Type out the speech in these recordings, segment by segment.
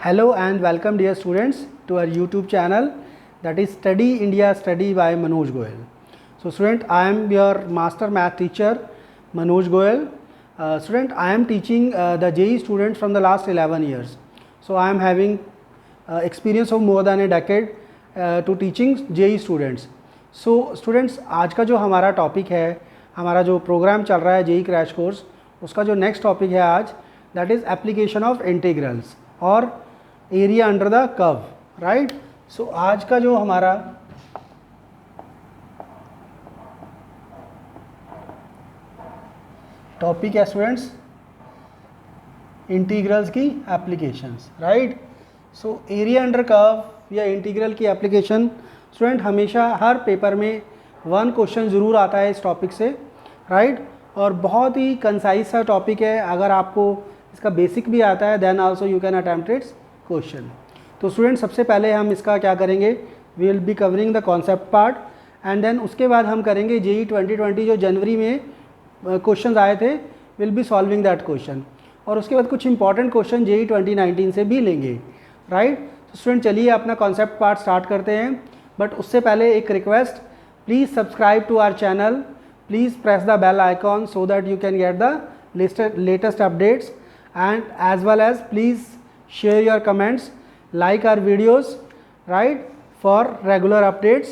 Hello and welcome dear students to our YouTube channel, that is Study India Study by Manoj Goel. So student, I am your master math teacher Manoj Goel. Student, I am teaching the JEE students from the last 11 years. So I am having experience of more than a decade to teaching JEE students. So students, आज का जो हमारा topic है, हमारा जो programme चल रहा है JEE क्रैश कोर्स, उसका जो नेक्स्ट टॉपिक है आज, that is application of integrals और area under the curve, right. So आज का जो हमारा टॉपिक है स्टूडेंट्स, इंटीग्रल्स की applications, right. So area under curve या इंटीग्रल की एप्लीकेशन स्टूडेंट हमेशा हर पेपर में वन क्वेश्चन ज़रूर आता है इस टॉपिक से, राइट. और बहुत ही कंसाइज सा टॉपिक है. अगर आपको इसका बेसिक भी आता है then also you can attempt its question. तो स्टूडेंट सबसे पहले हम इसका क्या करेंगे, we will be covering the concept part and then उसके बाद हम करेंगे JEE 2020 जो जनवरी में क्वेश्चन आए थे, will be solving that question. और उसके बाद कुछ इंपॉर्टेंट क्वेश्चन JEE 2019 से भी लेंगे, राइट. तो स्टूडेंट चलिए अपना कॉन्सेप्ट पार्ट स्टार्ट करते हैं. बट उससे पहले एक request, please subscribe to our channel, please press the bell icon so that you can get the latest updates, and as well as please share your comments, like our videos, right, for regular updates,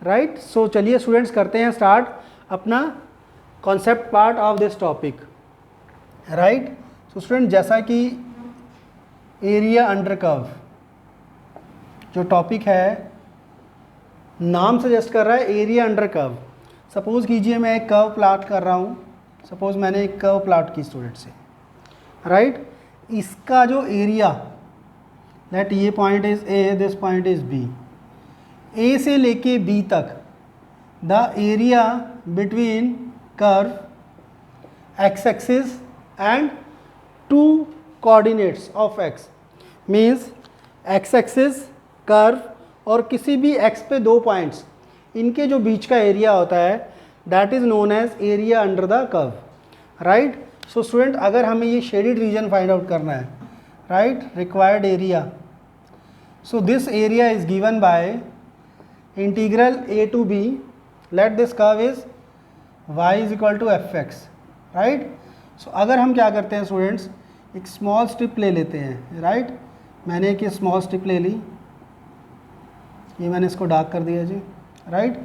right. So चलिए students करते हैं start अपना concept part of this topic, right. So student जैसा कि area under curve जो topic है, नाम suggest कर रहा है एरिया अंडर कर्व. सपोज़ कीजिए मैं एक कर्व प्लॉट कर रहा हूँ, सपोज़ मैंने एक कर्व प्लॉट की स्टूडेंट से, राइट. इसका जो एरिया, दैट ये point is A, this point is B, A से लेके बी तक the area between curve x axis and two coordinates of x, means x axis curve और किसी भी एक्स पे दो पॉइंट्स, इनके जो बीच का एरिया होता है that is known as area under the curve, right. So student अगर हमें ये शेडेड रीजन फाइंड आउट करना है, right, required area, so this area is given by integral a to b, let this curve is y is equal to F x, right. So अगर हम क्या करते हैं स्टूडेंट्स, एक स्मॉल स्ट्रिप ले लेते हैं, राइट. मैंने एक स्मॉल स्ट्रिप ले ली, ये मैंने इसको डार्क कर दिया जी, राइट.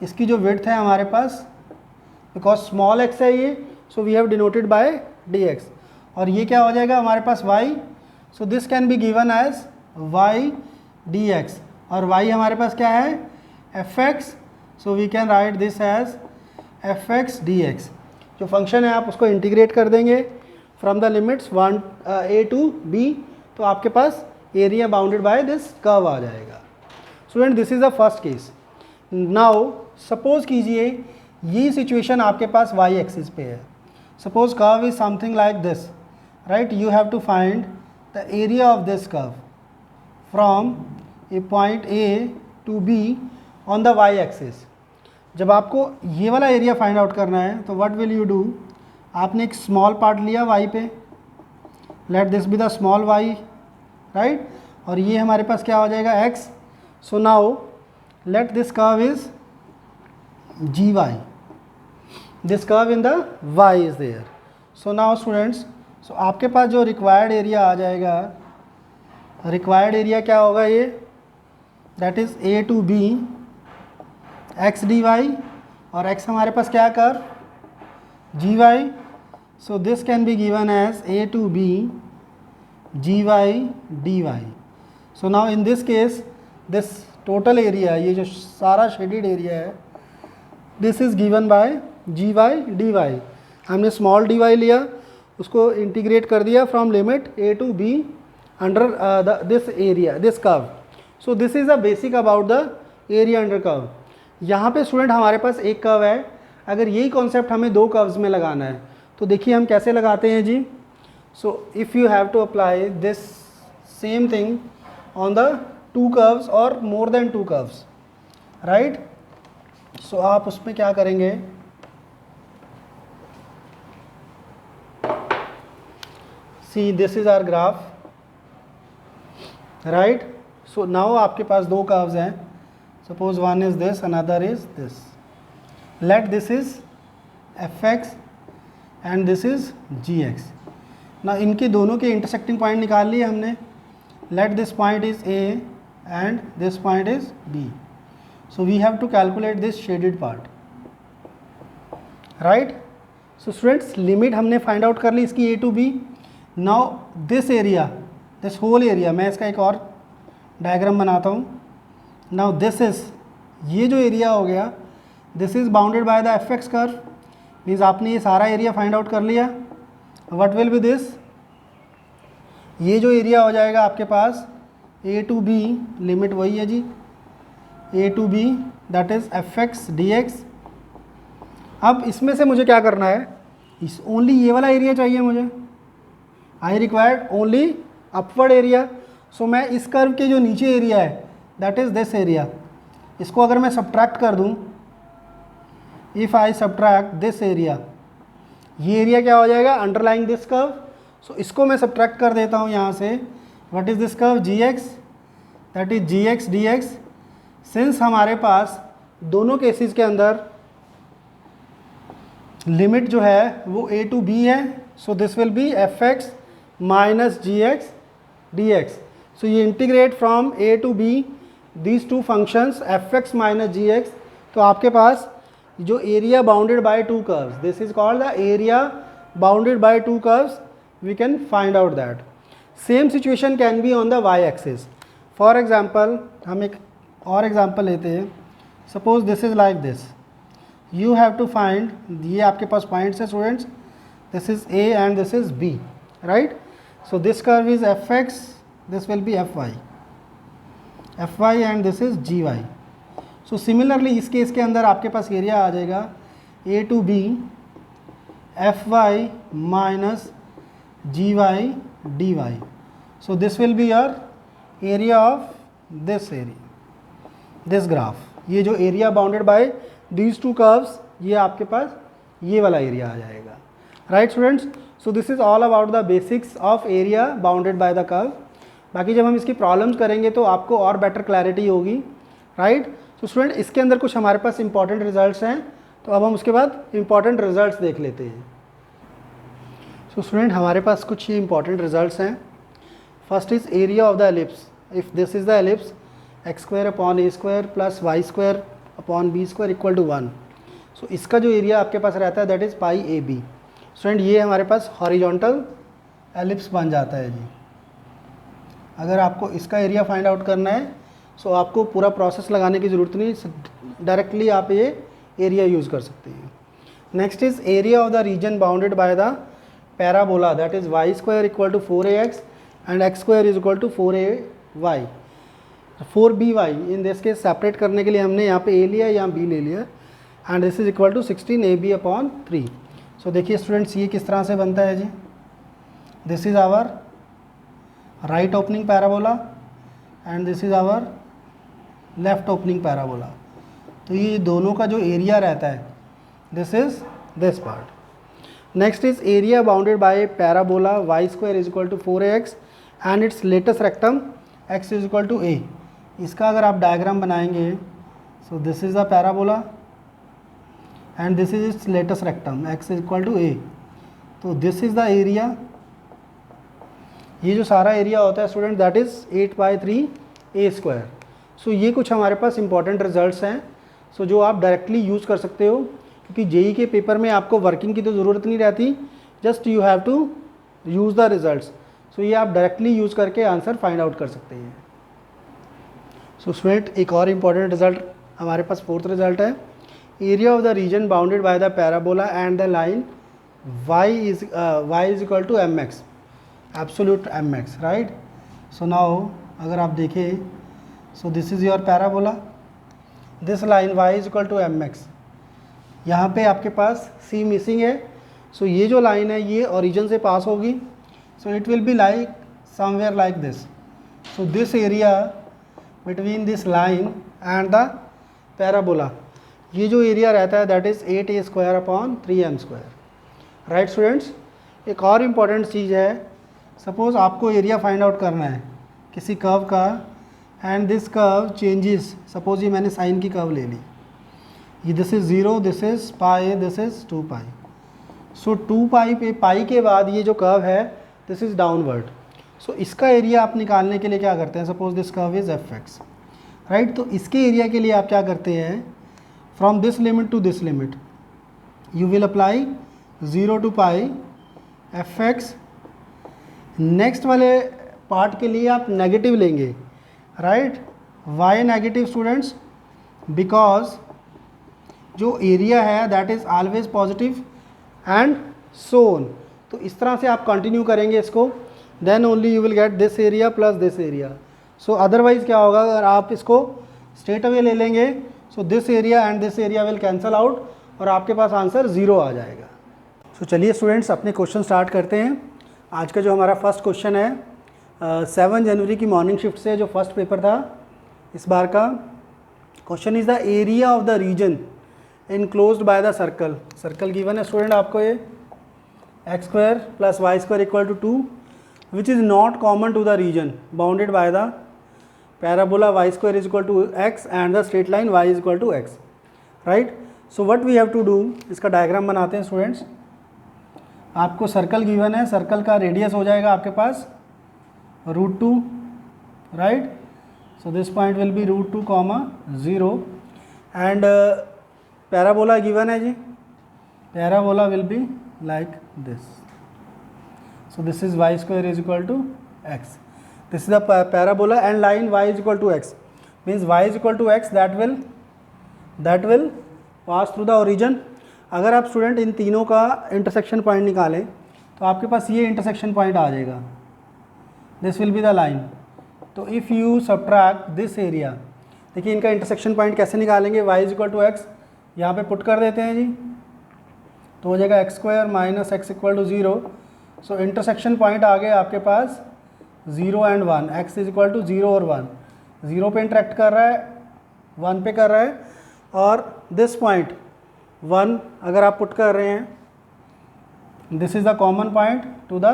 इसकी जो विड्थ है हमारे पास, बिकॉज स्मॉल एक्स है ये, so we have denoted by dx, और ये क्या हो जाएगा हमारे पास y, so this can be given as y dx, और y हमारे पास क्या है fx, so we can write this as fx dx. जो फंक्शन है आप उसको इंटीग्रेट कर देंगे from the limits 1 a to b, तो आपके पास area bounded by this curve आ जाएगा. Student this is the first case. Now suppose कीजिए ये सिचुएशन आपके पास y एक्सिस पे है. Suppose curve is something like this, right. You have to find the area of this curve from a point a to b on the y axis. जब आपको ये वाला एरिया फाइंड आउट करना है तो what will you do, आपने एक small part लिया y पे, let this be the small y, right, और ये हमारे पास क्या हो जाएगा x. So now let this curve is gy, this curve in the y is there. So now students, so आपके पास जो रिक्वायर्ड एरिया आ जाएगा, रिक्वायर्ड एरिया क्या होगा ये, that is a to b x dy, और x हमारे पास क्या curve gy, so this can be given as a to b gy dy. So now in this case this total area, ये जो सारा शेडेड एरिया है, this is given by G Y D Y. हमने small D Y लिया, उसको integrate कर दिया from limit a to b under this area, this curve. So this is the basic about the area under curve. यहाँ पे student हमारे पास एक curve है, अगर यही कॉन्सेप्ट हमें दो कर्व्स में लगाना है तो देखिए हम कैसे लगाते हैं जी. So if you have to apply this same thing on the two curves और more than two curves, right. So आप उसमें क्या करेंगे, see this is our graph, right. So now आपके पास दो कर्व्स हैं, suppose one is this another is this, let this is f x and this is ji x. ना इनके दोनों के इंटरसेक्टिंग पॉइंट निकाल लिए हमने, let this point is a and this point is b, so we have to calculate this shaded part, right. So students limit हमने find out कर ली इसकी a to b. Now this area, this whole area, मैं इसका एक और diagram बनाता हूँ। नाउ दिस इज, ये जो एरिया हो गया this is bounded by the F x curve, means आपने ये सारा एरिया फाइंड आउट कर लिया। व्हाट विल बी दिस, ये जो एरिया हो जाएगा आपके पास ए टू बी, लिमिट वही है जी, a to b that is f x D x. अब इसमें से मुझे क्या करना है, इस ओनली ये वाला एरिया चाहिए मुझे, I required only upward area. So मैं इस कर्व के जो नीचे एरिया है दैट इज़ दिस एरिया, इसको अगर मैं सब्ट्रैक्ट कर दूं, if I subtract this area, ये एरिया क्या हो जाएगा, अंडरलाइंग दिस कर्व। सो इसको मैं सब्ट्रैक्ट कर देता हूँ यहाँ से, what is this curve G X, that is ji x D X. Since हमारे पास दोनों केसेस के अंदर लिमिट जो है वो ए टू बी है, so this will be f x minus g x D x. So ये integrate from a to b these two functions f x minus g x, तो आपके पास जो area bounded by two curves, this is called the area bounded by two curves, we can find out that. Same situation can be on the y axis. For example हम एक और example लेते हैं, suppose this is like this, you have to find, ये आपके पास points है students, this is a and this is b, right. So this curve is f x, this will be f y and this is g y. So similarly इस case के अंदर आपके पास area आ जाएगा a to b f y minus g Y D y. So this will be your area of this area, this graph. ये जो area bounded bye these two curves, ये आपके पास ये वाला एरिया आ जाएगा, right students. So this is all about the basics of area bounded by the curve. बाकी जब हम इसकी प्रॉब्लम्स करेंगे तो आपको और बेटर क्लैरिटी होगी, राइट। तो स्टूडेंट इसके अंदर कुछ हमारे पास इंपॉर्टेंट रिजल्ट्स हैं, तो अब हम उसके बाद इंपॉर्टेंट रिजल्ट्स देख लेते हैं। सो स्टूडेंट हमारे पास कुछ ये इंपॉर्टेंट रिजल्ट्स हैं। First is area of the ellipse, if this is the ellipse X square upon A square plus Y square upon B square equal to 1। So इसका जो एरिया आपके पास रहता है that is pi A B. Student ये हमारे पास horizontal ellipse बन जाता है जी। अगर आपको इसका एरिया फाइंड आउट करना है सो आपको पूरा प्रोसेस लगाने की ज़रूरत नहीं, डायरेक्टली आप ये एरिया यूज़ कर सकते हैं। Next is area of the region bounded by the parabola, that is Y square equal to 4ax and X square is equal to 4ay 4by। In this case separate करने के लिए हमने यहाँ पे a लिया, यहाँ b ले लिया, and this is equal to 16ab upon 3। So देखिए स्टूडेंट्स ये किस तरह से बनता है जी, this is our right opening parabola and this is our left opening parabola. तो ये दोनों का जो एरिया रहता है this is this part. Next is area bounded by parabola y square is equal to 4ax and its latest rectum x is equal to a। इसका अगर आप डायग्राम बनाएंगे so this is the parabola and this is its latest rectum x is equal to a। तो this is the area, ये जो सारा area होता है स्टूडेंट दैट इज 8/3 a²। सो ये कुछ हमारे पास इंपॉर्टेंट रिजल्ट्स हैं, सो जो आप डायरेक्टली यूज़ कर सकते हो, क्योंकि जेई के पेपर में आपको वर्किंग की तो ज़रूरत नहीं रहती, just you have to use the results. So ये आप डायरेक्टली यूज़ करके आंसर फाइंड आउट कर सकते हैं। सो स्टूडेंट एक और इम्पॉर्टेंट रिजल्ट हमारे पास फोर्थ रिजल्ट है, area of the region bounded by the parabola and the line y is equal to mx, absolute mx, right. So now अगर आप देखें, so this is your parabola, this line y is equal to mx, यहाँ पे आपके पास c missing है। सो ये जो line है ये ओरिजिन से पास होगी, so it will be like somewhere like this. So this area between this line and the parabola, ये जो एरिया रहता है that is 8a² upon 3m², right students. एक और इम्पॉर्टेंट चीज़ है, सपोज़ आपको एरिया फाइंड आउट करना है, किसी कर्व का, and this curve changes, suppose ये मैंने साइन की कर्व ले ली, ये this is 0, this is pi, this is 2 पाई। सो 2 पाई पे पाई के बाद ये जो कर्व है दिस इज़ डाउनवर्ड। सो इसका एरिया आप निकालने के लिए क्या करते हैं, suppose this curve is f x, right. तो इसके एरिया के लिए आप क्या करते हैं, from this limit to this limit you will apply 0 to pi f x. Next वाले पार्ट के लिए आप नेगेटिव लेंगे, right. Why negative students, because जो एरिया है that is always positive and so on. तो इस तरह से आप कंटिन्यू करेंगे इसको, then only you will get this area plus this area. So otherwise क्या होगा, अगर आप इसको स्ट्रेट अवे ले लेंगे, सो this area and this area will cancel out और आपके पास आंसर 0 आ जाएगा। सो चलिए स्टूडेंट्स अपने क्वेश्चन स्टार्ट करते हैं। आज का जो हमारा फर्स्ट क्वेश्चन है 7 जनवरी की मॉर्निंग शिफ्ट से जो फर्स्ट पेपर था इस बार का, question is the area of the region enclosed by the circle. Circle given है स्टूडेंट आपको ये x² + y² = 2 which is not common to the region bounded by the parabola y² = x and the straight line y = x, right। so what we have to do, इसका diagram बनाते हैं students. आपको circle given है, circle का radius हो जाएगा आपके पास √2, right. So this point will be √2, 0 and parabola given है जी, parabola will be like this. So this is y² = x. This is the parabola and line y = x. Means y = x that will pass through the origin. अगर आप student in तीनों का intersection point निकालें तो आपके पास ये intersection point आ जाएगा, this will be the line. तो if you subtract this area, देखिए इनका इंटरसेक्शन पॉइंट कैसे निकालेंगे, y = x यहाँ पे पुट कर देते हैं जी, तो हो जाएगा x² - x = 0। सो इंटरसेक्शन पॉइंट आ गए आपके पास 0 and 1, x = 0 और 1, 0 पे इंटरेक्ट कर रहा है, 1 पे कर रहा है, और दिस पॉइंट 1 अगर आप पुट कर रहे हैं, this is the common point two the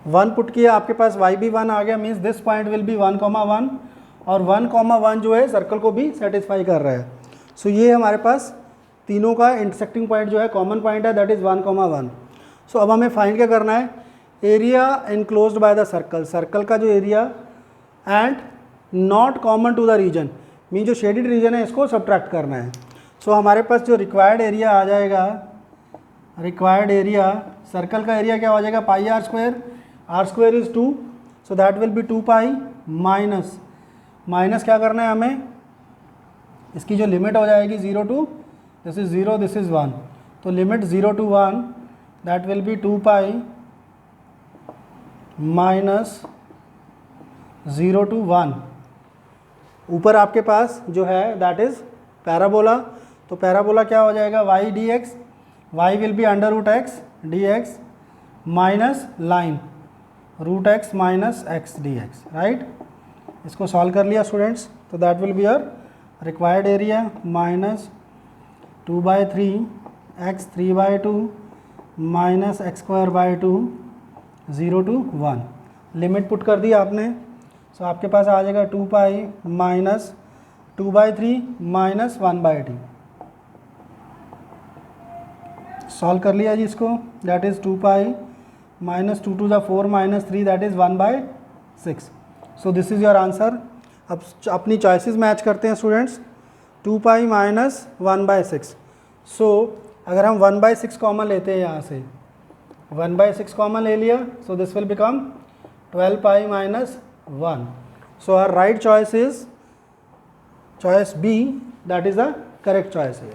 1 put किया, आपके पास y भी 1 आ गया, means this point will be 1, 1 और 1, 1 जो है सर्कल को भी सेटिस्फाई कर रहा है। सो ये हमारे पास तीनों का इंटरसेक्टिंग पॉइंट जो है कॉमन पॉइंट है, दैट इज़ 1, 1। सो अब हमें फाइंड क्या करना है, area enclosed by the circle, circle का जो area and not common to the region, mean जो शेडेड रीजन है इसको सब्ट्रैक्ट करना है। सो हमारे पास जो रिक्वायर्ड एरिया आ जाएगा, रिक्वायर्ड एरिया सर्कल का एरिया क्या हो जाएगा, πr², r² is 2, so that will be 2 pi minus क्या करना है हमें, इसकी जो लिमिट हो जाएगी 0 to this is 0, this is 1, तो limit 0 to 1 that will be 2 pi minus 0 to 1। ऊपर आपके पास जो है दैट इज़ पैराबोला, तो पैराबोला क्या हो जाएगा, y dx, y will be √x dx minus line √x - x dx, right. इसको सॉल्व कर लिया स्टूडेंट्स, तो that will be your required area -2/3 x 3/2 - x² 2 0 to 1, limit put कर दी आपने। सो आपके पास आ जाएगा 2 पाई माइनस 2/3 - 1/2। सॉल्व कर लिया जी इसको, that is 2 pi -2 to the 4 - 3 that is 1/6। So this is your answer. अब अपनी चॉइसेस मैच करते हैं स्टूडेंट्स, 2 पाई माइनस 1/6। सो अगर हम 1/6 कॉमन लेते हैं यहाँ से, 1/6 कॉमन ले लिया, so this will become 12 pi - 1। So our right choice is choice b, that is the correct choice है।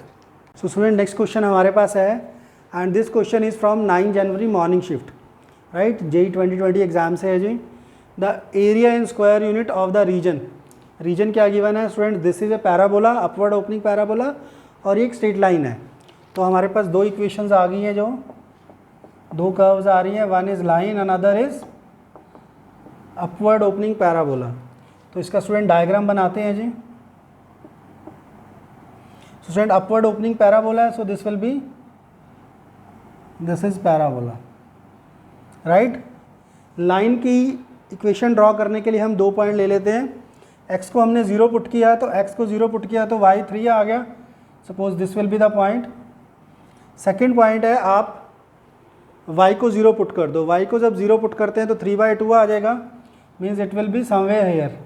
सो स्टूडेंट नेक्स्ट क्वेश्चन हमारे पास है, and this question is from 9 January morning shift, right, JEE 2020 exam से है जी। The area in square unit of the region, region क्या given है student, this is a parabola, upward opening parabola, और एक स्ट्रेट लाइन है। तो हमारे पास दो इक्वेशंस आ गई हैं, जो दो कर्व्स आ रही हैं, one is line another is upward opening parabola. तो इसका स्टूडेंट डायग्राम बनाते हैं जी। स्टूडेंट अपवर्ड ओपनिंग पैराबोला है, so this will be, this is parabola, right. Line की इक्वेशन ड्रॉ करने के लिए हम 2 पॉइंट ले लेते हैं। x को हमने 0 पुट किया, तो x को 0 पुट किया तो y 3 आ गया। Suppose this will be the point. Second point है आप y को 0 पुट कर दो। y को जब 0 पुट करते हैं तो 3/2 आ जाएगा, means it will be somewhere here.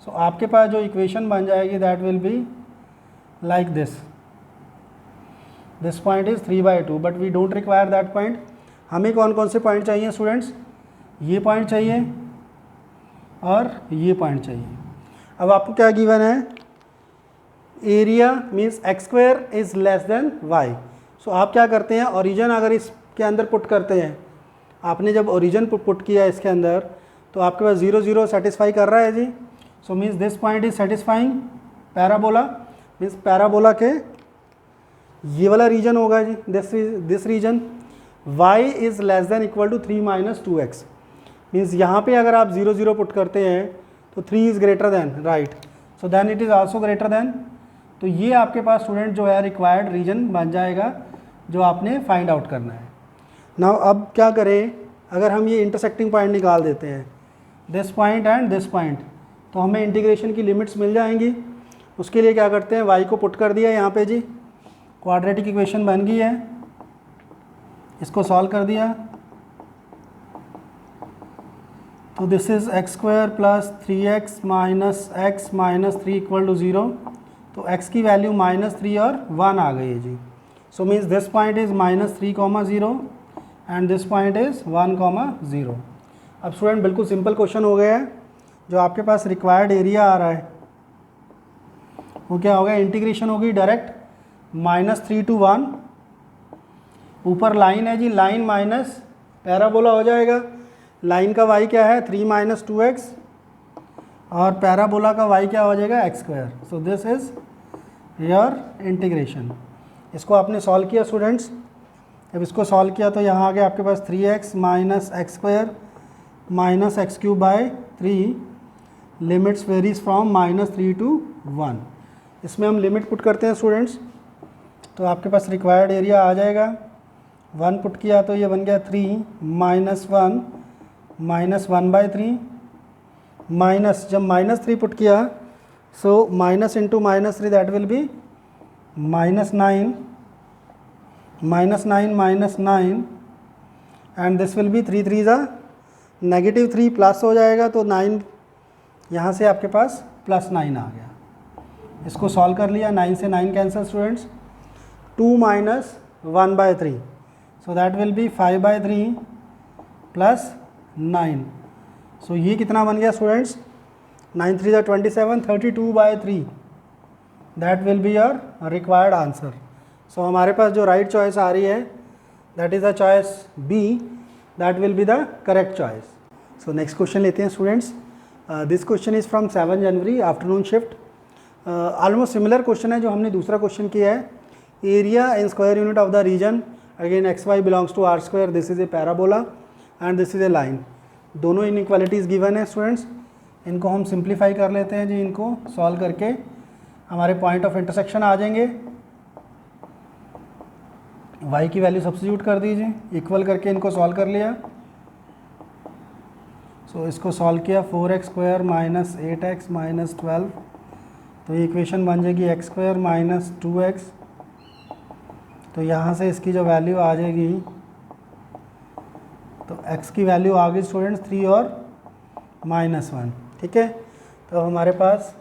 So आपके पास जो इक्वेशन बन जाएगी that will be like this point is 3/2, but we don't require that point. हमें कौन कौन से पॉइंट चाहिए स्टूडेंट्स? ये पॉइंट चाहिए और ये पॉइंट चाहिए। अब आपको क्या गिवन है? Area means x² is less then y। सो आप क्या करते हैं, ओरिजिन अगर इसके अंदर पुट करते हैं, आपने जब ओरिजिन पुट किया इसके अंदर तो आपके पास 0 0 सेटिस्फाई कर रहा है जी। So means this point is satisfying parabola, means parabola के ये वाला रीजन होगा जी, this region. y is less than equal to 3 - 2x, means यहाँ पे अगर आप 0 0 पुट करते हैं तो 3 is greater than, right, so then it is also greater than. तो ये आपके पास स्टूडेंट जो है रिक्वायर्ड रीजन बन जाएगा जो आपने फाइंड आउट करना है। नाउ अब क्या करें, अगर हम ये इंटरसेक्टिंग पॉइंट निकाल देते हैं, this point and this point, तो हमें इंटीग्रेशन की लिमिट्स मिल जाएंगी। उसके लिए क्या करते हैं, y को पुट कर दिया यहाँ पे जी, क्वाड्रेटिक इक्वेशन बन गई है, इसको सॉल्व कर दिया। तो this is x² plus 3x minus x minus 3 equal to 0। तो x की वैल्यू -3 और 1 आ गई है जी। So means this point is -3, 0 and this point is 1, 0। अब स्टूडेंट बिल्कुल सिंपल क्वेश्चन हो गया है। जो आपके पास रिक्वायर्ड एरिया आ रहा है वो क्या होगा, इंटीग्रेशन होगी डायरेक्ट -3 to 1, ऊपर लाइन है जी, लाइन माइनस पैराबोला हो जाएगा। लाइन का y क्या है, 3 - 2x, और पैराबोला का y क्या हो जाएगा, x²। So this is your integration. इसको आपने सॉल्व किया स्टूडेंट्स। जब इसको सॉल्व किया तो यहाँ आ गया आपके पास 3x minus x² minus x³/3, limits varies from -3 to 1। इसमें हम लिमिट पुट करते हैं स्टूडेंट्स, तो आपके पास रिक्वायर्ड एरिया आ जाएगा। 1 पुट किया तो ये बन गया 3 - 1 माइनस 1/3, माइनस जब -3 पुट किया so minus into -3 that will B -9 -9 and this will B 3 3 -3 plus हो जाएगा, तो 9 यहाँ से आपके पास +9 आ गया। इसको सॉल्व कर लिया, 9 से 9 cancel students, 2 - 1/3, so that will be 5/3 plus 9। So ये कितना बन गया students, 9 3 27, 32/3, that will be your required answer. So हमारे पास जो राइट चॉइस आ रही है that is the choice b, that will be the correct choice. So next question लेते हैं students. This question is from 7 January afternoon shift. Almost similar question है जो हमने दूसरा क्वेश्चन किया है। Area in square unit of the region, again xy belongs to r², this is a parabola and this is a line. दोनों inequalities given है students. इनको हम सिंप्लीफाई कर लेते हैं जी, इनको सॉल्व करके हमारे पॉइंट ऑफ इंटरसेक्शन आ जाएंगे। y की वैल्यू सब्स्टिट्यूट कर दीजिए, इक्वल करके इनको सॉल्व कर लिया। सो इसको सॉल्व किया, 4x² माइनस 8x माइनस 12, तो ये इक्वेशन बन जाएगी x² माइनस 2x। तो यहाँ से इसकी जो वैल्यू आ जाएगी, तो x की वैल्यू आ गई स्टूडेंट्स 3 और -1, ठीक है। तो हमारे पास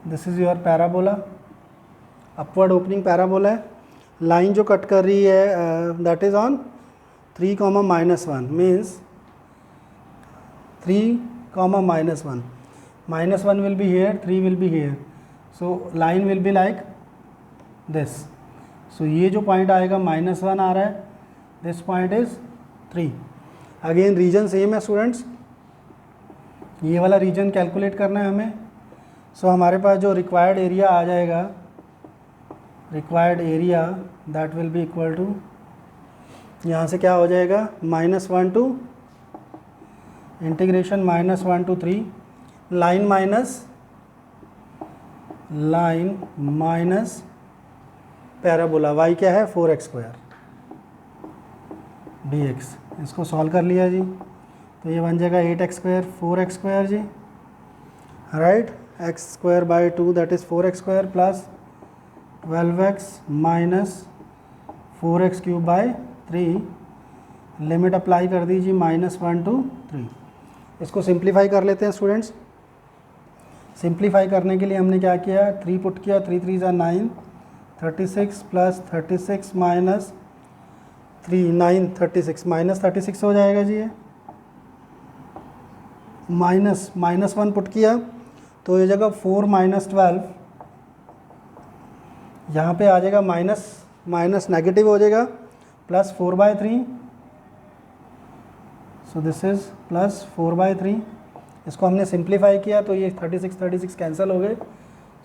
this is your parabola, upward opening parabola है। लाइन जो कट कर रही है that is on 3, -1, means 3, -1, -1 will be here, 3 will be here, so line will be like this। so ये जो पॉइंट आएगा -1 आ रहा है, this point is 3। Again region same है स्टूडेंट्स, ये वाला रीजन कैलकुलेट करना है हमें। सो हमारे पास जो रिक्वायर्ड एरिया आ जाएगा, required area that will be equal to, यहाँ से क्या हो जाएगा, -1 to integration -1 to 3, line minus parabola, y क्या है 4x², dx। इसको सॉल्व कर लिया जी, तो ये बन जाएगा 8x² 4x² जी, right. x² by 2 that is 4x² plus 12x minus 4x³ by 3, limit apply कर दीजिए -1 to 3। इसको सिंप्लीफाई कर लेते हैं स्टूडेंट्स। सिंप्लीफाई करने के लिए हमने क्या किया, 3 पुट किया, 3 3 ज़ा 9, 36 प्लस 36 माइनस 3 9 36 माइनस 36 हो जाएगा जी ये, -1 पुट किया तो ये जगह 4 माइनस 12, यहाँ पे आ जाएगा माइनस नेगेटिव हो जाएगा, plus 4/3, so this is plus 4/3। इसको हमने सिंप्लीफाई किया तो ये 36 कैंसिल हो गए,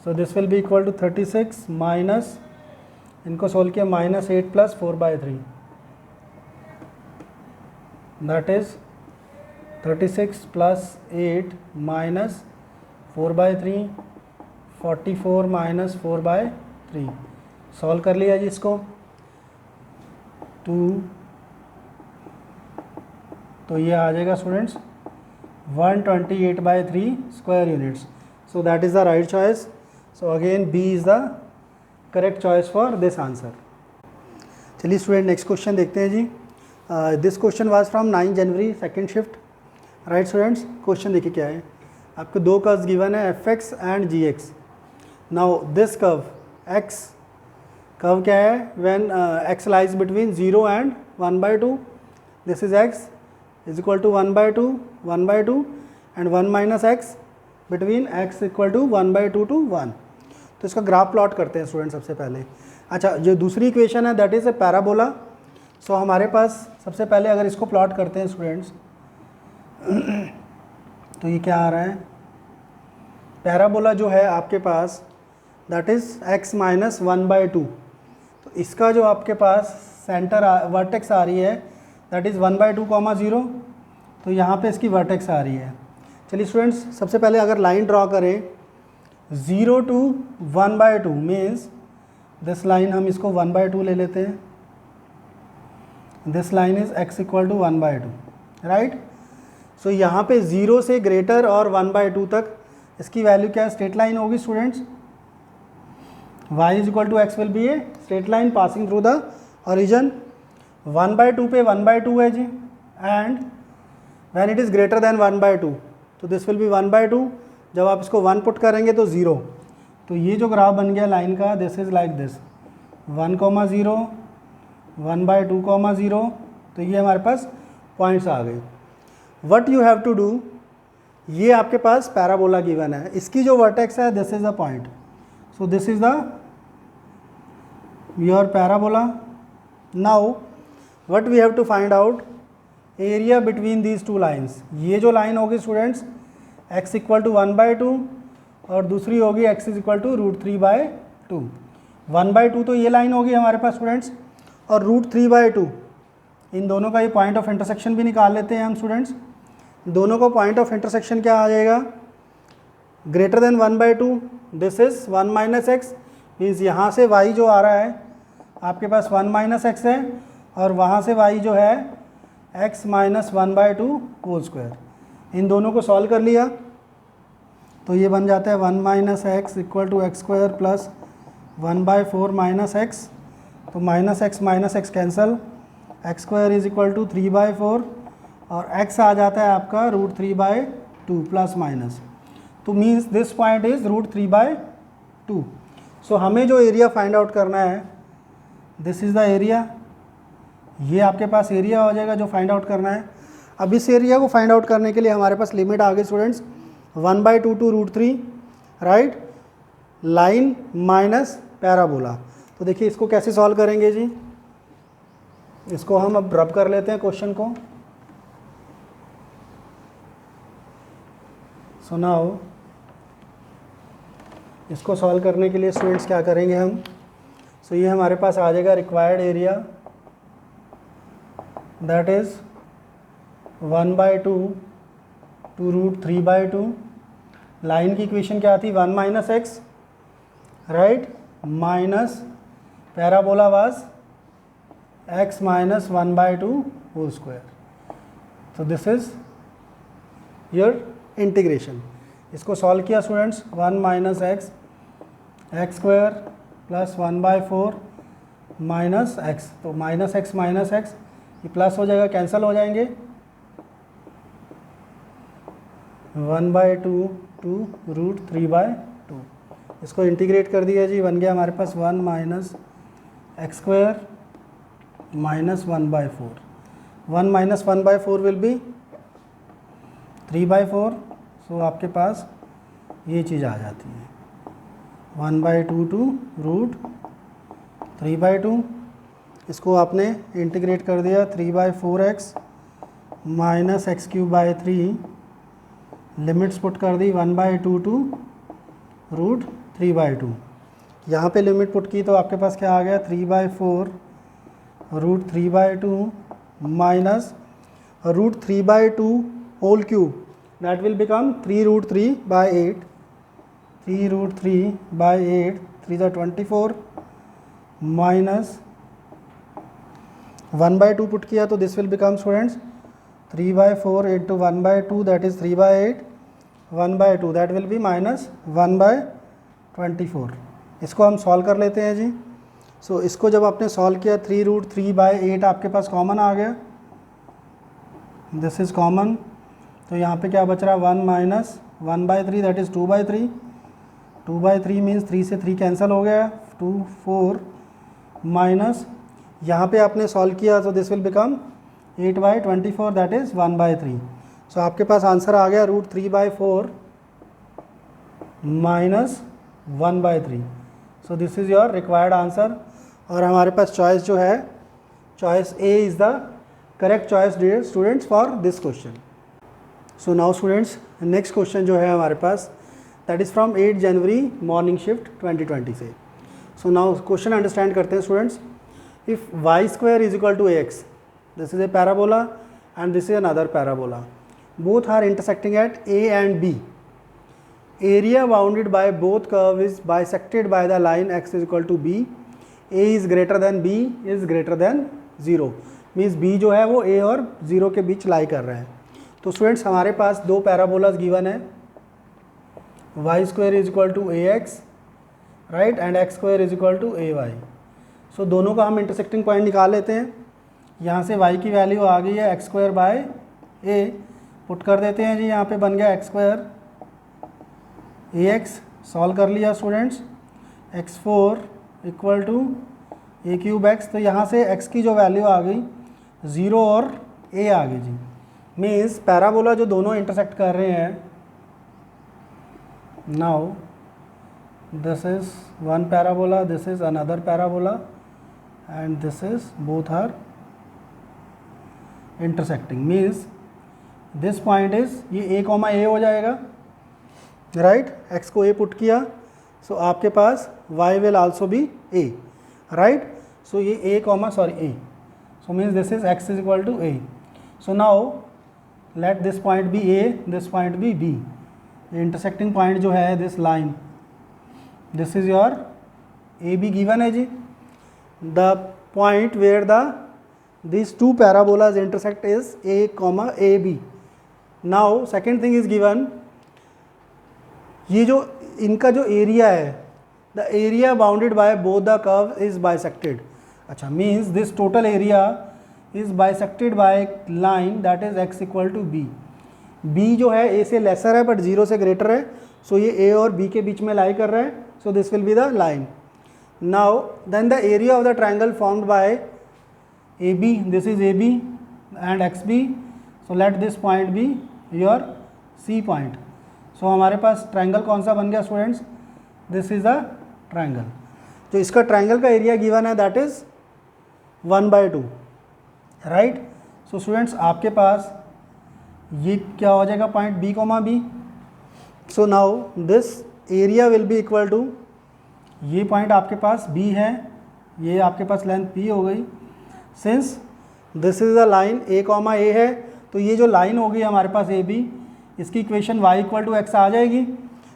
so this will be equal to 36 minus, इनको सोल्व किया -8 plus 4/3, that is 36 plus 8 minus 4/3, 44 minus 4/3। Solve कर लिया जी इसको, 2, तो ये आ जाएगा students 128/3 square units. So that is the right choice. So again b is the correct choice for this answer. चलिए स्टूडेंट नेक्स्ट क्वेश्चन देखते हैं जी। This question was from 9 January second shift, right students. Question देखिए क्या है, आपको दो curves given है fx and gx। Now this curve x curve क्या है, when x lies between 0 and 1/2, this is x is equal to 1/2 and 1 minus x between x equal to 1/2 to 1। तो इसका ग्राफ प्लॉट करते हैं student सबसे पहले। अच्छा, जो दूसरी इक्वेशन है दैट इज़ ए पैराबोला। सो हमारे पास सबसे पहले अगर इसको प्लॉट करते हैं स्टूडेंट्स तो ये क्या आ रहा है, पैराबोला जो है आपके पास दैट इज़ x माइनस 1/2। तो इसका जो आपके पास सेंटर वर्टेक्स आ रही है दैट इज़ 1/2, 0, तो यहाँ पे इसकी वर्टेक्स आ रही है। चलिए स्टूडेंट्स सबसे पहले अगर लाइन ड्रॉ करें 0 to 1/2 मीन्स दिस लाइन हम इसको 1/2 ले लेते हैं, this line is x equal to 1/2, right. So यहाँ पे 0 से ग्रेटर और 1/2 तक इसकी वैल्यू क्या है, स्ट्रेट लाइन होगी students. y is equal to x will be a straight line passing through the origin. 1/2 पे 1/2 है जी, and when it is greater than 1/2 तो दिस विल बी 1/2। जब आप इसको 1 पुट करेंगे तो 0, तो ये जो ग्राफ बन गया लाइन का दिस इज़ लाइक दिस 1, 0, 1/2, 0, तो ये हमारे पास पॉइंट्स आ गए। What you have to do, ये आपके पास पैराबोला गिवन है, इसकी जो वर्टेक्स है this is the point, so this is the your parabola. Now what we have to find out, area between these two lines. ये जो लाइन होगी स्टूडेंट्स x इक्वल टू 1/2 और दूसरी होगी x इज इक्वल टू √3/2। 1/2 तो ये line होगी हमारे पास स्टूडेंट्स, और √3/2 इन दोनों का ये पॉइंट ऑफ इंटरसेक्शन भी निकाल लेते हैं हम स्टूडेंट्स। दोनों का पॉइंट ऑफ इंटरसेक्शन क्या आ जाएगा, greater than 1/2, this is 1 minus x, means यहाँ से y जो आ रहा है आपके पास 1 माइनस एक्स है, और वहाँ से y जो है x माइनस 1/2 होल स्क्वायर। इन दोनों को सॉल्व कर लिया तो ये बन जाता है 1 minus x equal to x square plus 1/4 minus x, तो minus x cancel, x square is equal to 3/4 और x आ जाता है आपका √3/2 प्लस माइनस, तो means this point is √3/2। So हमें जो एरिया फाइंड आउट करना है दिस इज़ द एरिया, ये आपके पास एरिया हो जाएगा जो फाइंड आउट करना है। अब इस एरिया को फाइंड आउट करने के लिए हमारे पास लिमिट आ गई students 1/2 to √3, right, line minus parabola. तो देखिए इसको कैसे सॉल्व करेंगे जी, इसको हम अब रब कर लेते हैं क्वेश्चन को। सो नाउ इसको सॉल्व करने के लिए स्टूडेंट्स क्या करेंगे हम, सो ये हमारे पास आ जाएगा required area that is 1/2 to √3/2। Line की इक्वेशन क्या थी, 1 minus x, right, minus parabola was x minus 1/2 whole square. तो दिस इज योर इंटीग्रेशन। इसको सॉल्व किया students, 1 minus x x square plus 1/4 minus x, तो माइनस एक्स ये plus हो जाएगा, कैंसिल हो जाएंगे, 1/2 टू रूट 3/2। इसको इंटीग्रेट कर दिया जी, बन गया हमारे पास 1 minus x square minus 1/4। 1 minus 1/4 will be 3/4। सो आपके पास ये चीज़ आ जाती है 1/2 टू रूट 3/2। इसको आपने इंटीग्रेट कर दिया 3/4x minus x³ 3, limits put कर दी 1/2 टू रूट 3/2। यहाँ पे लिमिट पुट की तो आपके पास क्या आ गया 3/4 root 3/2 minus root 3/2 whole cube, that will become 3 root 3/8, 3 root 3/8, 3 × 24 minus 1/2 put किया तो this will become students 3/4 into 1/2 that is 3/8, 1/2 that will be minus 1/24। इसको हम सॉल्व कर लेते हैं जी। सो इसको जब आपने सॉल्व किया 3 रूट 3/8 आपके पास कॉमन आ गया, दिस इज कॉमन, तो यहाँ पे क्या बच रहा है 1 माइनस 1/3 दैट इज 2/3, 2/3 मीन्स 3 से 3 कैंसिल हो गया, 2 4 माइनस यहाँ पे आपने सॉल्व किया तो this will become 8/24 that is 1/3। So आपके पास आंसर आ गया root 3/4 minus 1/3। So this is your required answer. और हमारे पास चॉइस जो है, choice a is the correct choice dear students for this question. So now students next question जो है हमारे पास that is from 8 January morning shift 2020 से। सो नाउ क्वेश्चन अंडरस्टैंड करते हैं students. If y square is equal to ax, this is a parabola and this is another parabola. Both are intersecting at A and B. Area bounded by both curve is bisected by the line x is equal to b. A is greater than b is greater than 0. Means b जो है वो a और 0 के बीच लाई कर रहा है। तो students हमारे पास दो पैराबोलाज गिवन है, y square is equal to ax right and x square is equal to ay। सो दोनों का हम इंटरसेक्टिंग पॉइंट निकाल लेते हैं। यहाँ से y की वैल्यू आ गई है x² a, पुट कर देते हैं जी, यहाँ पे बन गया x² ax। सॉल्व कर लिया students, x4 equal to a³ x, तो यहाँ से x की जो वैल्यू आ गई 0 और a आ गई जी। मीन्स पैराबोला जो दोनों इंटरसेक्ट कर रहे हैं, now this is one parabola, this is another parabola and this is both are intersecting, means this point is ये a, a हो जाएगा राइट, x को a पुट किया, सो आपके पास y will also be a right. So ये a, a, so means this is x is equal to a. So now let this point be a, this point be b. intersecting point जो है this line, this is your AB given है जी, the point where these two parabolas intersect is A, AB. Now second thing is given, ये जो इनका जो area है, the area bounded by both the curve is bisected. अच्छा, means this total area is bisected by line that is x equal to b. b जो है a से laser है बट 0 से ग्रेटर है, सो ये a और b के बीच में लाई कर रहा है, so this will be the line. Now then the area of the triangle formed by AB, this is AB and XB, so let this point be your C point. So हमारे पास triangle कौन सा बन गया students, this is a triangle. जो इसका triangle का area given है that is 1/2 right. So students आपके पास ये क्या हो जाएगा point B, B। So now this area will be equal to, ये पॉइंट आपके पास B है, ये आपके पास लेंथ P हो गई। Since this is a line A, A है, तो ये जो लाइन होगी हमारे पास AB, इसकी equation y equal to x आ जाएगी।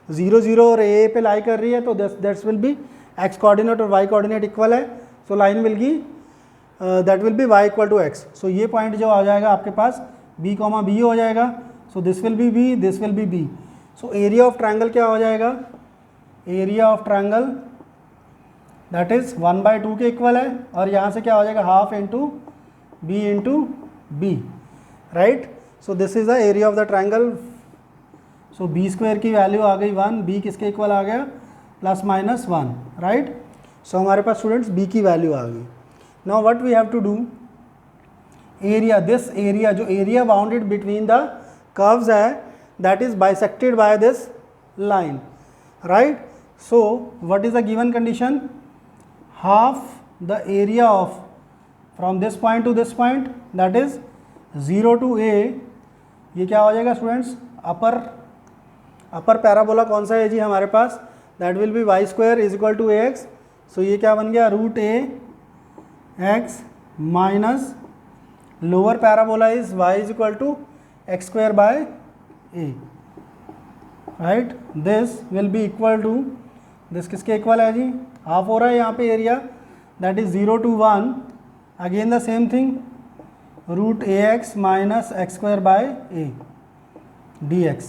0, 0 और A पे लाई कर रही है, तो that's will be x coordinate और y कोऑर्डिनेट इक्वल है, so line will be that will be y equal to x. So ये पॉइंट जो आ जाएगा आपके पास b कॉमा बी हो जाएगा। सो this will B b, this will B b। So area of triangle क्या हो जाएगा, area of triangle that is 1/2 के इक्वल है, और यहाँ से क्या हो जाएगा half into b into b, right. So this is the area of the triangle. So b square की वैल्यू आ गई 1, बी किसके इक्वल आ गया ±1, राइट। सो हमारे पास स्टूडेंट्स बी की वैल्यू आ गई। Now what we have to do, area, this area जो area bounded between the curves है that is bisected by this line, right. So what is the given condition, half the area of from this point to this point that is 0 to a, ये क्या हो जाएगा students, अपर parabola कौन सा है जी हमारे पास, that will be y square is equal to a x. So ये क्या बन गया √a(x) minus lower parabola is y is equal to x square by a, right. This will be equal to, this किसके equal है जी, half हो रहा है यहाँ पे area, that is 0 to 1, again the same thing √ax minus x square by a dx।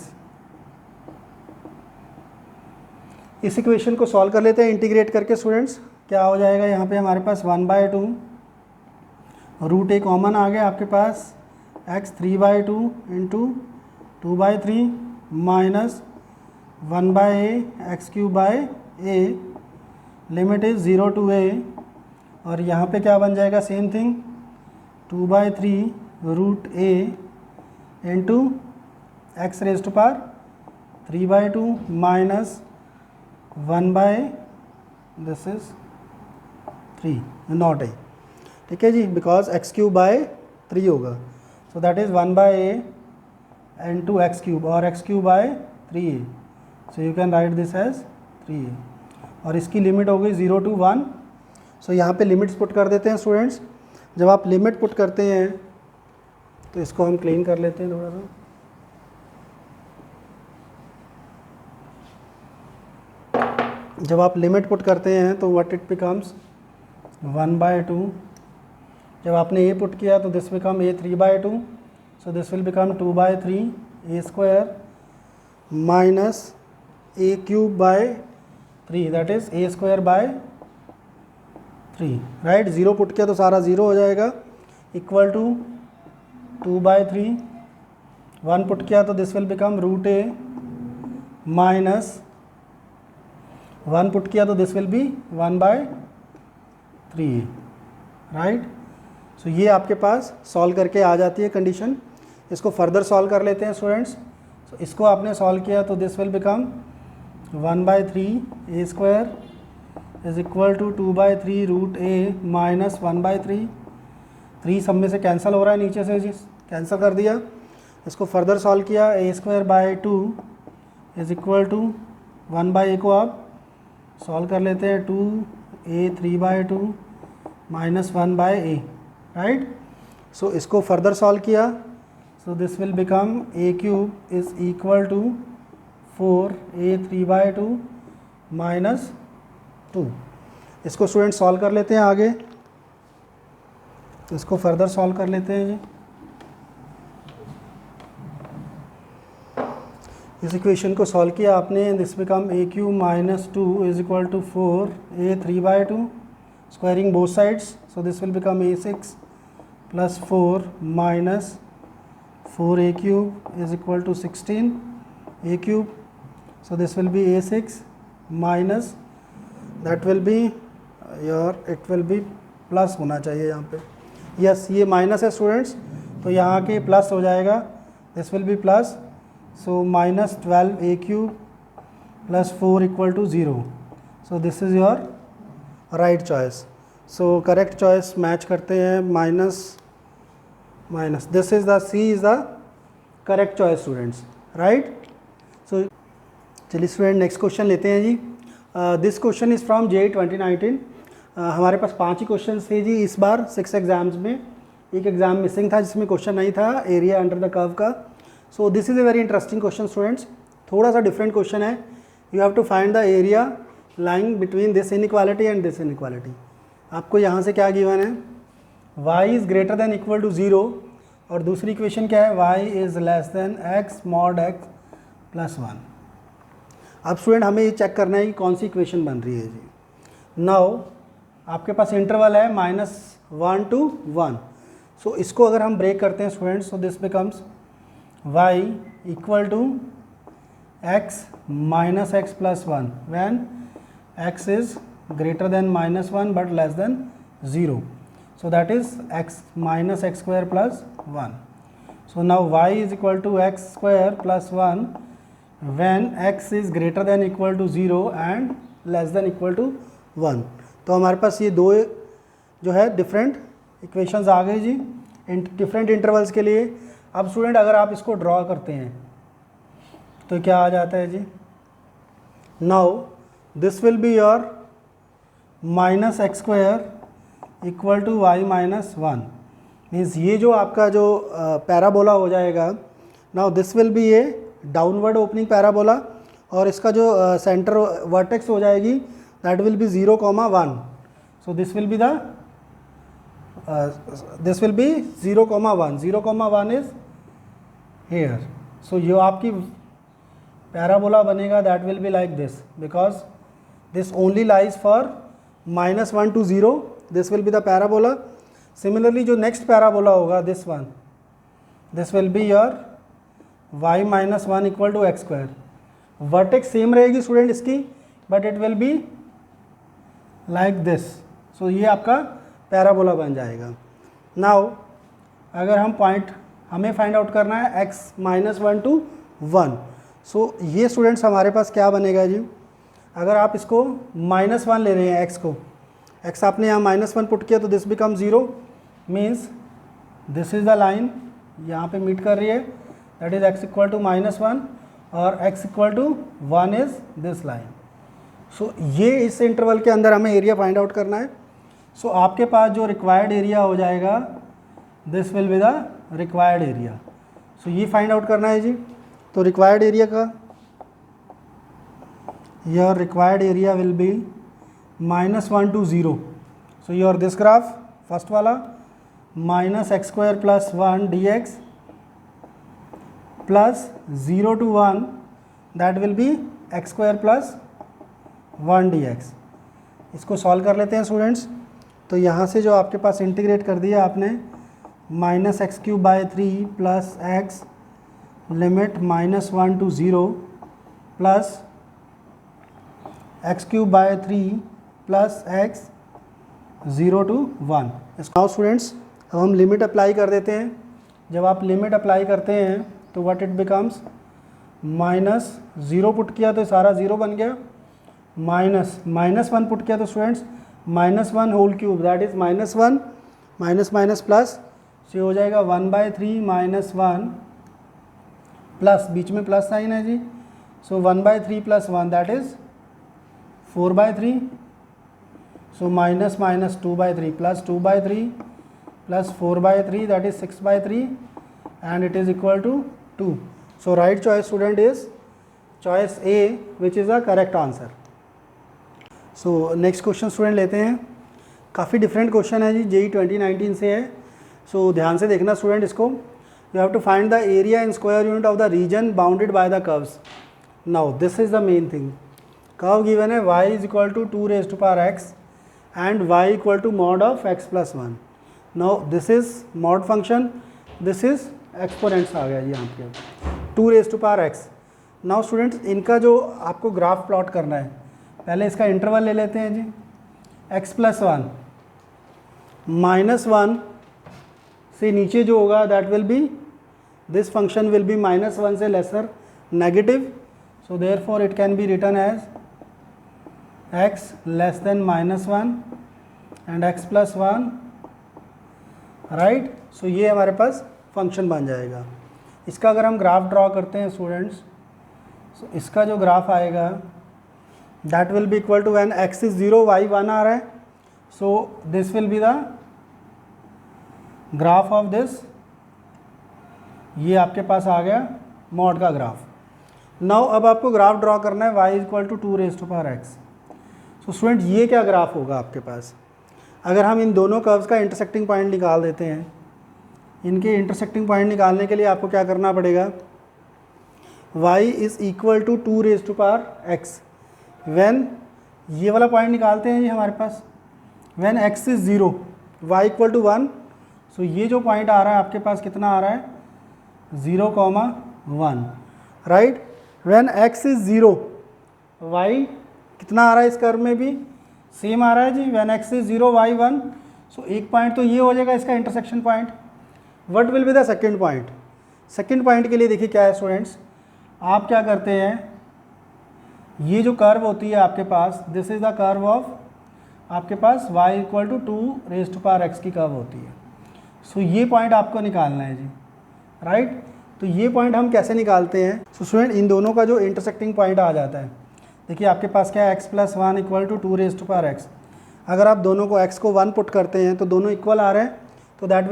इस equation को सॉल्व कर लेते हैं इंटीग्रेट करके स्टूडेंट्स। क्या हो जाएगा यहाँ पे हमारे पास 1/2, √a कॉमन आ गया आपके पास, x 3/2 into 2/3 minus 1/a x³ by a, limit is 0 to a, और यहाँ पे क्या बन जाएगा same thing 2/3 √a into x raise to power 3/2 minus 1/, this is 3 not a, ठीक है जी, बिकॉज x³ बाय 3 होगा। सो that is 1/a into x³, और x³ by 3a, so you can write this as 3a, और इसकी limit हो गई 0 to 1। सो यहाँ पे लिमिट्स पुट कर देते हैं स्टूडेंट्स। जब आप लिमिट पुट करते हैं तो इसको हम क्लीन कर लेते हैं थोड़ा सा। जब आप लिमिट पुट करते हैं तो व्हाट इट बिकम्स 1/2, जब आपने ए पुट किया तो this become a 3/2, so this will become 2/3 a² minus a³ by 3 that is a² by 3, right. 0 put किया तो सारा 0 हो जाएगा, इक्वल टू 2/3, 1 पुट किया तो this will become √a minus 1 put किया तो this will be 1/3a, right. So ये आपके पास सॉल्व करके आ जाती है कंडीशन। इसको फर्दर सॉल्व कर लेते हैं स्टूडेंट्स। सो इसको आपने सॉल्व किया तो this will become 1/3 a² is equal to 2/3 √a minus 1/3, 3 सब में से कैंसिल हो रहा है, नीचे से कैंसिल कर दिया। इसको फर्दर सॉल्व किया, a² bye 2 is equal to 1/a को आप सॉल्व कर लेते हैं, 2a 3/2 माइनस 1/a, राइट। सो इसको फर्दर सॉल्व किया, so this will become a³ is equal to 4a 3/2 minus 2। इसको स्टूडेंट सॉल्व कर लेते हैं आगे, इसको फर्दर सॉल्व कर लेते हैं जी। इस इक्वेशन को सॉल्व किया आपने, this become a³ minus 2 is equal to 4a 3/2, squaring both sides, so this will become a6 plus 4 minus 4a³ is equal to 16 a³, so this will be a6 minus that will be your, it will be plus होना चाहिए यहाँ पे, yes ये minus है students, तो यहाँ के plus हो जाएगा, this will be plus, so minus 12a³ plus 4 equal to 0, so this is your right choice. So correct choice match करते हैं, minus minus, this is the C is the correct choice students, right. So चलिए student next question लेते हैं जी। This question is from JEE 2019। हमारे पास 5 ही question थे जी इस बार 6 exams में, एक एग्जाम मिसिंग था जिसमें क्वेश्चन नहीं था एरिया अंडर द कर्व का। So this is a very interesting question students, थोड़ा सा डिफरेंट क्वेश्चन है। You have to find the area lying between this inequality and this inequality. आपको यहाँ से क्या गिवन है, y is greater than equal to 0 और दूसरी इक्वेशन क्या है, y is less than x mod x plus 1। अब स्टूडेंट हमें ये चेक करना है कि कौन सी इक्वेशन बन रही है जी। नाउ आपके पास इंटरवल है -1 to 1। सो इसको अगर हम ब्रेक करते हैं students, so this becomes y equal to x minus x plus 1 when x is greater than -1 but less than 0। So that is x minus x square plus 1। So now y is equal to x square plus 1 when x is greater than equal to 0 and less than equal to 1। तो हमारे पास ये दो जो है different equations आ गई जी different intervals के लिए। अब स्टूडेंट अगर आप इसको ड्रॉ करते हैं तो क्या आ जाता है जी, now this will be your minus x square equal to y minus 1। Means ये जो आपका जो पैराबोला हो जाएगा, now this will be a downward opening parabola और इसका जो सेंटर वर्टेक्स हो जाएगी that will be 0, 1। So this will be the this will be 0, 1. 0, 1 is here. So जो आपकी पैराबोला बनेगा that will be like this because this only lies for -1 to 0. This will be the parabola. Similarly जो next parabola होगा this one, this will be your y minus 1 equal to x square. Vertex same रहेगी student इसकी but it will be like this. So ये आपका parabola बन जाएगा। Now अगर हम पॉइंट हमें फाइंड आउट करना है x -1 to 1। सो ये स्टूडेंट्स हमारे पास क्या बनेगा जी, अगर आप इसको -1 ले रहे हैं x को, x आपने यहाँ -1 पुट किया तो this become 0। Means this is the line यहाँ पे मीट कर रही है that is x equal to -1 और x equal to 1 is this line. So ये इस इंटरवल के अंदर हमें एरिया फाइंड आउट करना है। सो आपके पास जो रिक्वायर्ड एरिया हो जाएगा this will be the required area. So ये फाइंड आउट करना है जी। तो रिक्वायर्ड एरिया का your required area will be -1 to 0। So your this graph first वाला minus x square plus 1 dx plus 0 to 1 that will be x square plus 1 dx। इसको solve कर लेते हैं स्टूडेंट्स। तो यहाँ से जो आपके पास इंटीग्रेट कर दिया आपने -x³/3 plus x limit -1 to 0 plus x³/3 plus x 0 to 1। Now students अब हम लिमिट अप्लाई कर देते हैं। जब आप लिमिट अप्लाई करते हैं तो व्हाट इट बिकम्स, -0 पुट किया तो सारा 0 बन गया, -1 पुट किया तो students -1 whole cube that is -1 minus minus plus, से हो जाएगा 1/3 -1 प्लस, बीच में प्लस साइन है जी। So 1/3 plus 1 that is 4/3। So minus minus 2/3 plus 2/3 plus 4/3 that is 6/3 and it is equal to 2। So right choice student is choice A which is the correct answer. So next question student लेते हैं। काफ़ी different question है जी, JEE 2019 से है। सो ध्यान से देखना student इसको। You have to find the area in square unit of the region bounded by the curves. Now this is the main thing. Curve given है y is equal to 2x and y equal to mod of x plus 1। Now this is mod function, this is exponents आ गया जी यहाँ पे 2x। Now students इनका जो आपको graph plot करना है, पहले इसका इंटरवल ले लेते हैं जी। x प्लस 1 -1 से नीचे जो होगा that will be, this function will be -1 से lesser negative. So therefore it can be written as x less than -1 and x plus 1, right. So ये हमारे पास फंक्शन बन जाएगा। इसका अगर हम ग्राफ ड्रॉ करते हैं स्टूडेंट्स, सो इसका जो ग्राफ आएगा that will be equal to when x is 0 y 1 आ रहा है। so this will be the graph of this। ये आपके पास आ गया मॉड का ग्राफ। नाउ अब आपको ग्राफ ड्रॉ करना है y equal to 2x। So student ये क्या ग्राफ होगा आपके पास, अगर हम इन दोनों कर्व्स का इंटरसेक्टिंग पॉइंट निकाल देते हैं, इनके इंटरसेक्टिंग पॉइंट निकालने के लिए आपको क्या करना पड़ेगा, y is equal to 2 raise to power x, when ये वाला पॉइंट निकालते हैं ये हमारे पास, when x is 0 y equal to 1, so ये जो पॉइंट आ रहा है आपके पास कितना आ रहा है 0,1, right. When x is 0 y कितना आ रहा है इस कर्व में भी सेम आ रहा है जी, व्हेन x इज़ 0 y 1, सो एक पॉइंट तो ये हो जाएगा इसका intersection point. What will be the second point, second point के लिए देखिए क्या है स्टूडेंट्स, आप क्या करते हैं, ये जो कर्व होती है आपके पास, this is the curve of आपके पास y equal to 2 raise to power x की कर्व होती है। सो ये पॉइंट आपको निकालना है जी, राइट। तो ये पॉइंट हम कैसे निकालते हैं, सो स्टूडेंट इन दोनों का जो इंटरसेक्टिंग पॉइंट आ जाता है, देखिए आपके पास क्या है x plus 1 equal to 2 raise to power x, अगर आप दोनों को x को 1 पुट करते हैं तो दोनों इक्वल आ रहे हैं, तो that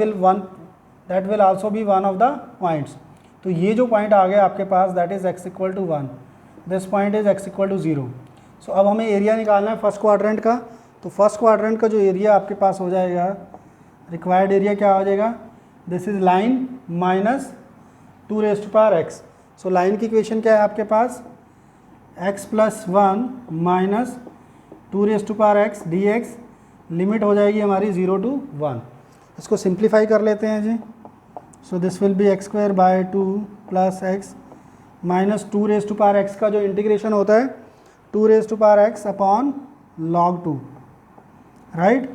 will also be one of the points. तो ये जो पॉइंट आ गया आपके पास that is x equal to 1, this point is x equal to 0। So अब हमें एरिया निकालना है फर्स्ट क्वाड्रेंट का, तो फर्स्ट क्वाड्रेंट का जो एरिया आपके पास हो जाएगा, रिक्वायर्ड एरिया क्या हो जाएगा, this is line minus 2 raise to power x। So line की इक्वेशन क्या है आपके पास, x plus 1 minus 2 raise to power x dx, limit हो जाएगी हमारी 0 टू 1। इसको सिंप्लीफाई कर लेते हैं जी, so this will be x square by 2 plus x minus 2 raise to power x का जो इंटीग्रेशन होता है 2 raise to power x upon log 2, right.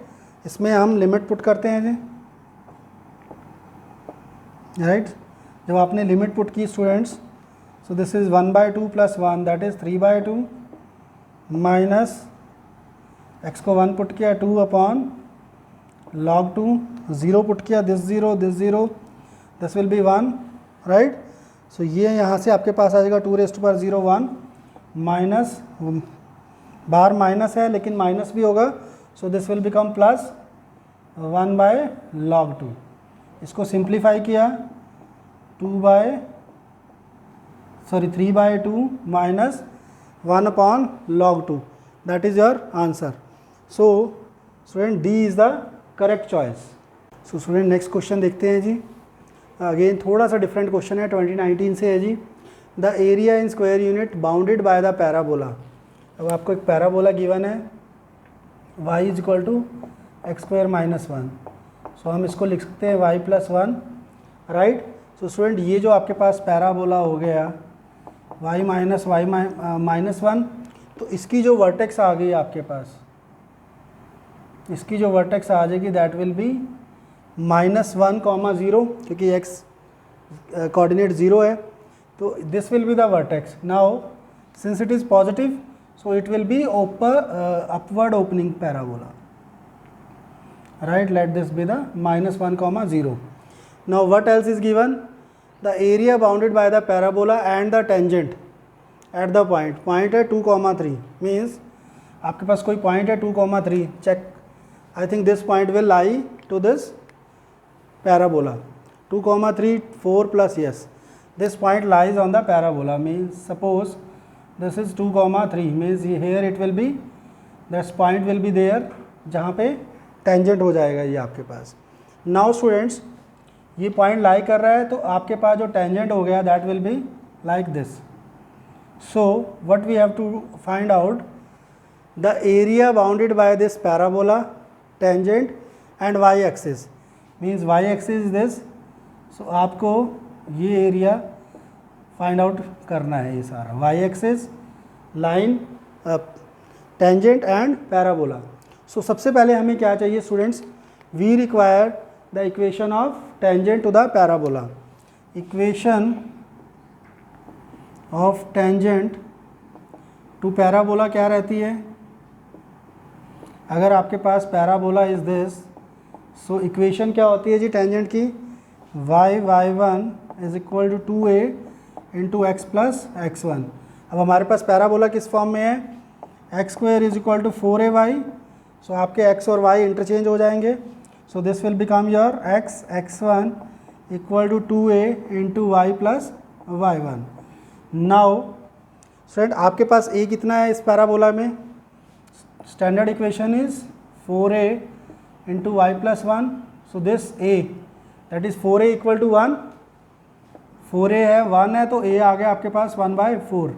इसमें हम लिमिट पुट करते हैं जी, राइट। जब आपने लिमिट पुट की students, so this is 1/2 plus 1 that is 3/2 minus x को 1 पुट किया 2 अपॉन log 2, 0 पुट किया this 0 this will be 1, right. So ये यहाँ से आपके पास आ जाएगा 2 रेज़ टू पावर 0 1 माइनस, बाहर माइनस है लेकिन माइनस भी होगा, so this will become plus 1/log 2। इसको सिंप्लीफाई किया 3/2 minus 1 upon log 2, that is your answer. So student D is the correct choice. So student next question देखते हैं जी, again थोड़ा सा डिफरेंट क्वेश्चन है, 2019 से है जी। The area in square unit bounded by the parabola. अब आपको एक पैराबोला गिवन है y is equal to x square minus 1, so हम इसको लिख सकते हैं y plus 1, right. So student ये जो आपके पास पैराबोला हो गया y माइनस 1, तो इसकी जो वर्टेक्स आ गई आपके पास, इसकी जो वर्टेक्स आ जाएगी दैट विल बी -1,0, क्योंकि x कोऑर्डिनेट 0 है, तो this will be the vertex. Now since it is positive, so it will be upward opening parabola, right. Let this be the -1,0. Now what else is given, the area bounded by the parabola and the tangent at the point है 2,3, means आपके पास कोई point है 2,3, check, I think this point will lie to this parabola, 2,3 4 plus, yes, this point lies on the parabola, means suppose this is 2,3, means here it will be, this point will be there जहाँ पे tangent हो जाएगा ये आपके पास। Now students ये point लाई कर रहा है, तो आपके पास जो टेंजेंट हो गया that will be like this. So what we have to find out, the area bounded by this parabola, tangent and y axis, means y axis this. So आपको ये एरिया फाइंड आउट करना है, ये सारा y axis, line, tangent and parabola. So सबसे पहले हमें क्या चाहिए students, we require the equation of tangent to the parabola. Equation of tangent to parabola क्या रहती है, अगर आपके पास parabola is this, so equation क्या होती है जी टेंजेंट की, y1 is equal to 2a into x plus x1। अब हमारे पास पैराबोला किस फॉर्म में है, x square is equal to 4ay, so आपके x और y इंटरचेंज हो जाएंगे, so this will become your x1 equal to 2a into y plus y1। Now student आपके पास a कितना है इस पैराबोला में, standard equation is 4a into y plus 1. So this a, that is 4a equal to 1. 4a है 1 है तो a आ गया आपके पास 1/4.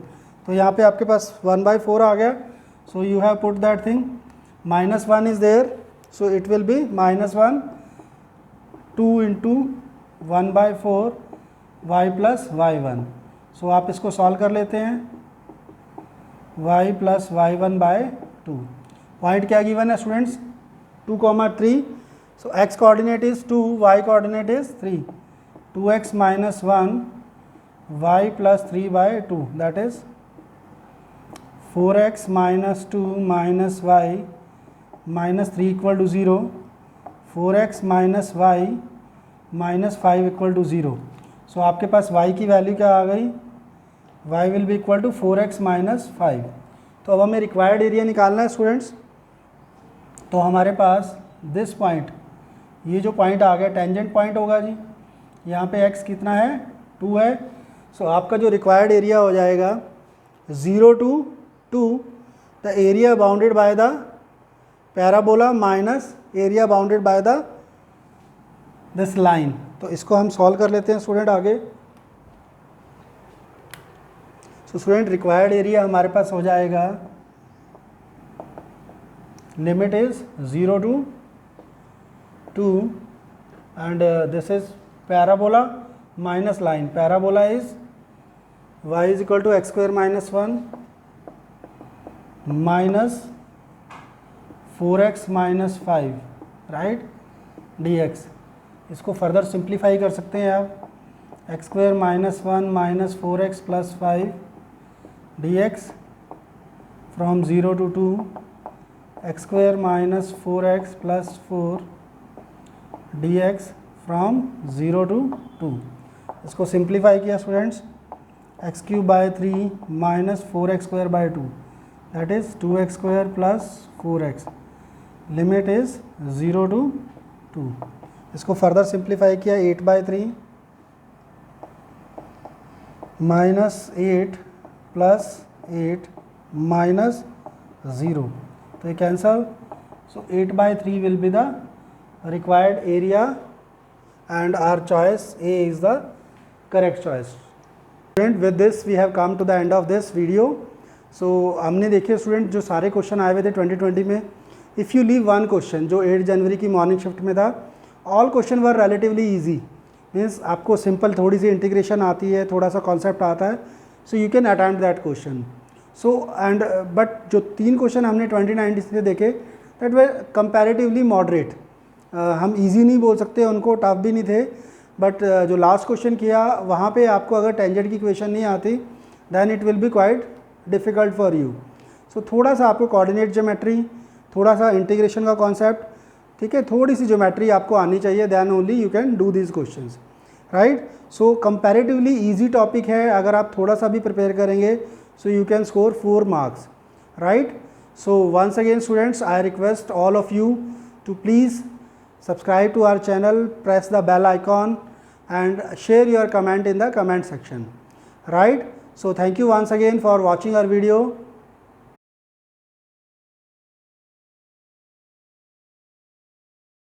तो यहाँ पे आपके पास 1/4 आ गया. So you have put that thing. -1 is there. So it will be -1 2 into 1/4 y plus y1. So आप इसको सॉल्व कर लेते हैं. y plus y1/2. पॉइंट क्या गिवन है students? 2, 3. So x coordinate is 2, y coordinate is 3. 2x minus 1 y plus 3/2, that is 4x minus 2 minus y minus 3 equal to 0. 4x minus y minus 5 equal to 0. So आपके पास y की value क्या आ गई? y will be equal to 4x minus 5. तो अब हमें required area निकालना है स्टूडेंट्स. तो हमारे पास दिस पॉइंट, ये जो पॉइंट आ गया टेंजेंट पॉइंट होगा जी. यहाँ पे x कितना है? 2 है. सो आपका जो रिक्वायर्ड एरिया हो जाएगा 0 to 2, the area bounded by the parabola minus area bounded by the this line. तो इसको हम सॉल्व कर लेते हैं स्टूडेंट आगे. सो स्टूडेंट रिक्वायर्ड एरिया हमारे पास हो जाएगा, limit is 0 to 2 and this is parabola minus line. Parabola is y is equal to x square minus 1 minus 4x minus 5, right, dx. इसको फर्दर सिंप्लीफाई कर सकते हैं आप. x square minus 1 minus 4x plus 5 dx from 0 to 2, x square minus 4x plus 4 dx from 0 to 2. इसको simplify किया students. X cube by 3 minus 4x square by 2, that is 2x square plus 4x. Limit is 0 to 2. इसको further simplify किया. 8/3 minus 8 plus 8 minus 0. तो ये cancel. So 8/3 will be the required area and our choice A is the correct choice. Student, with this we have come to the end of this video. So हमने देखे student जो सारे question आए हुए थे 2020 में. If you leave one question जो 8 जनवरी की मॉर्निंग शिफ्ट में था, all question were relatively easy. Means आपको सिंपल थोड़ी सी इंटीग्रेशन आती है, थोड़ा सा कॉन्सेप्ट आता है, सो you can attempt that question. So and but जो 3 क्वेश्चन हमने 2019 से देखे दैट वर कंपैरेटिवली मॉडरेट. हम इजी नहीं बोल सकते, उनको टफ भी नहीं थे, बट जो लास्ट क्वेश्चन किया वहाँ पे आपको अगर टेंजेंट की इक्वेशन नहीं आती then it will be quite difficult for you. So थोड़ा सा आपको कोऑर्डिनेट ज्योमेट्री, थोड़ा सा इंटीग्रेशन का कॉन्सेप्ट, ठीक है, थोड़ी सी ज्योमेट्री आपको आनी चाहिए, then only you can do these questions, right. So comparatively easy topic है. अगर आप थोड़ा सा भी प्रिपेयर करेंगे so you can score 4 marks, right. So once again students, I request all of you to please subscribe to our channel, press the bell icon and share your comment in the comment section, right. So thank you once again for watching our video.